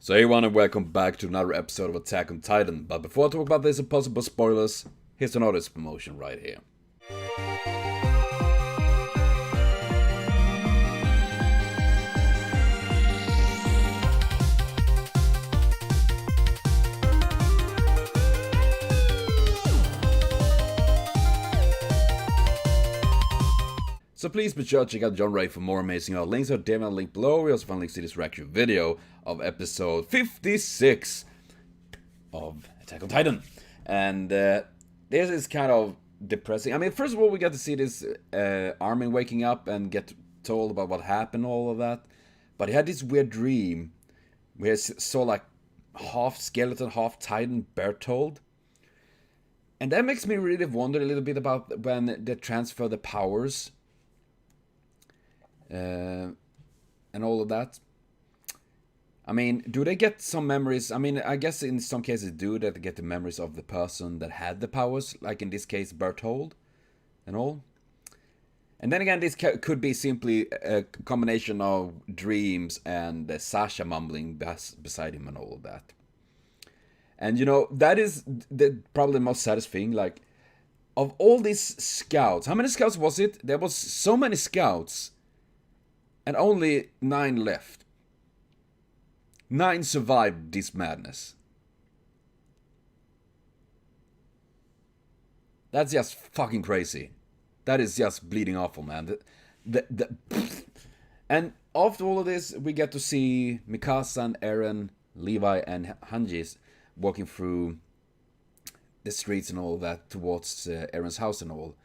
So hey everyone and welcome back to another episode of Attack on Titan. But before I talk about this and possible spoilers, here's an artist promotion right here. So please be sure to check out John Ray for more amazing art. Links are definitely linked below. We also find links to this reaction video of episode 56 of Attack on Titan. And this is kind of depressing. I mean, first of all, we get to see this Armin waking up and get told about what happened, all of that. But he had this weird dream where he saw like half skeleton, half Titan Berthold. And that makes me really wonder a little bit about when they transfer the powers. And all of that. I mean, do they get some memories? I mean, I guess in some cases do that they get the memories of the person that had the powers, like in this case Berthold and all. And then again, this could be simply a combination of dreams and Sasha mumbling beside him and all of that. And you know, that is probably the most satisfying. Like, of all these scouts, how many scouts was it? There was so many scouts. And only 9 left. 9 survived this madness. That's just fucking crazy. That is just bleeding awful, man. And after all of this, we get to see Mikasa and Eren, Levi and Hanjis walking through the streets and all that towards Eren's house and all.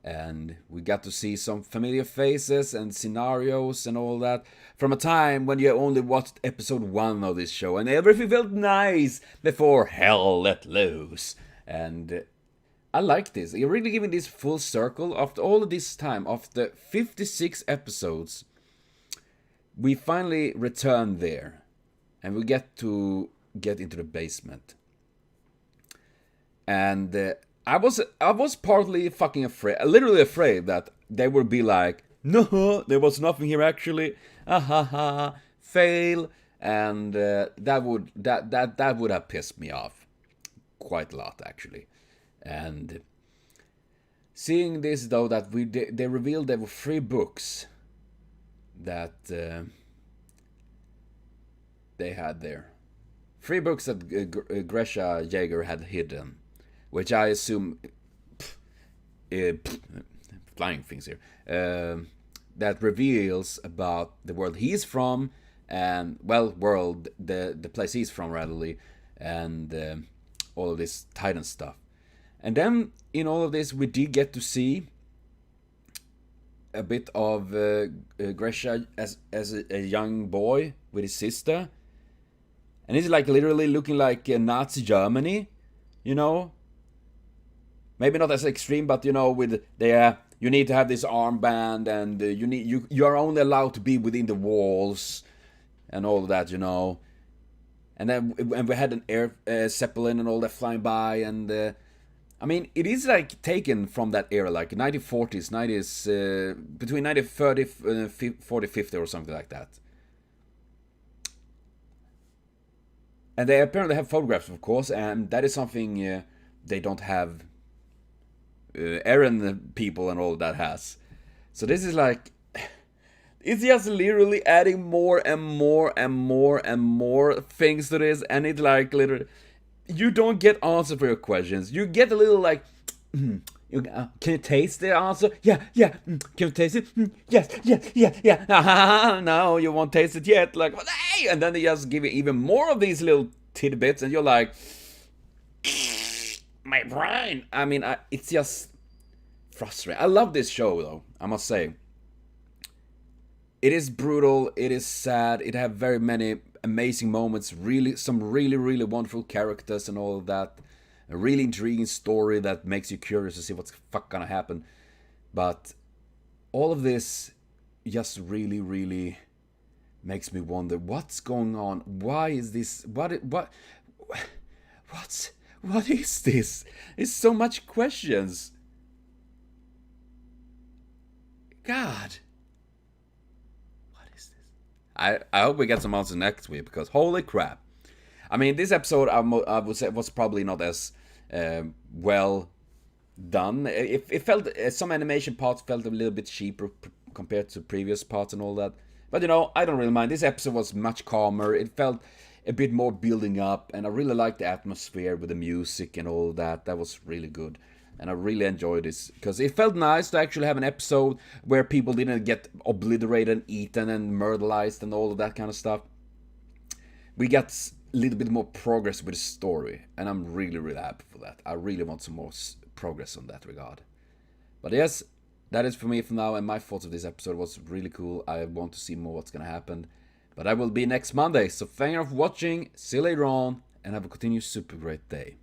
And we got to see some familiar faces and scenarios and all that from a time when you only watched episode 1 of this show and everything felt nice before hell let loose. And I like this. You're really giving this full circle after all of this time. After 56 episodes, we finally return there and we get to get into the basement. And I was partly fucking afraid, literally afraid that they would be like, no, there was nothing here actually, fail, and that would have pissed me off quite a lot actually. And seeing this though, that they revealed there were 3 books that they had there, 3 books that Gresha Jaeger had hidden. Which I assume, flying things here, that reveals about the world he's from, and, well, the place he's from, rather, and all of this Titan stuff. And then, in all of this, we did get to see a bit of Gresha as a young boy with his sister. And he's like literally looking like Nazi Germany, you know? Maybe not as extreme, but you know, with you need to have this armband, and you are only allowed to be within the walls, and all of that, you know. And then we had an air zeppelin and all that flying by, and I mean, it is like taken from that era, like 1940s, 90s, between 1930 and 40, 50 or something like that. And they apparently have photographs, of course, and that is something they don't have. Eren people and all that has. So this is like, it's just literally adding more and more and more and more things to this, and it's like literally, you don't get answer for your questions. You get a little like, can you taste the answer? Yeah. Can you taste it? Yes. No, you won't taste it yet. Like, hey! And then they just give you even more of these little tidbits, and you're like, my brain. I mean, it's just frustrating. I love this show, though, I must say. It is brutal, it is sad, it have very many amazing moments, some really wonderful characters and all of that. A really intriguing story that makes you curious to see what's the fuck gonna happen. But all of this just really makes me wonder what's going on. Why is this? What is this? It's so much questions. God. What is this? I hope we get some answers next week, because holy crap. I mean, this episode I would say was probably not as well done. It felt, some animation parts felt a little bit cheaper compared to previous parts and all that. But you know, I don't really mind. This episode was much calmer. It felt a bit more building up, and I really liked the atmosphere with the music and all that. That was really good. And I really enjoyed this, because it felt nice to actually have an episode where people didn't get obliterated and eaten and murderized and all of that kind of stuff. We got a little bit more progress with the story, and I'm really, really happy for that. I really want some more progress on that regard. But yes, that is for me for now, and my thoughts of this episode was really cool. I want to see more what's gonna happen. But I will be next Monday, so thank you for watching, see you later on, and have a continued super great day.